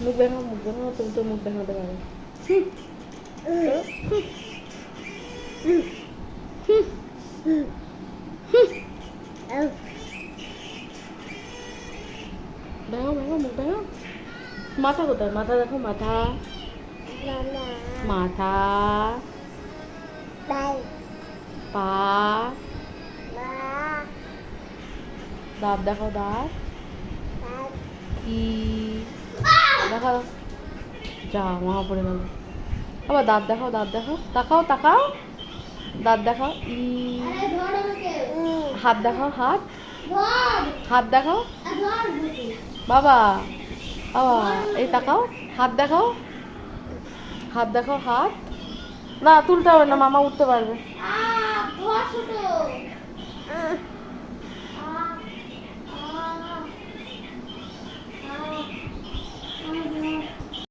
মুখ দেখাও, তুমি তো মুখ দেখাতে পারো। দেখাও দেখাও, মুখ দেখাও। মাথা কোথায়? মাথা দেখো, মাথা মাথা পা, দাঁত দেখাও, দাঁত কি দেখাও। যা মহা পড়ে গেল। আবার দাঁত দেখাও, দাঁত দেখাও, তাকাও তাকাও, দাঁত দেখাও। হাত দেখাও, হাত হাত দেখাও। বাবা বাবা, এই তাকাও, হাত দেখাও, হাত দেখাও, হাত না তুলতে হবে না, মামা উঠতে পারবে।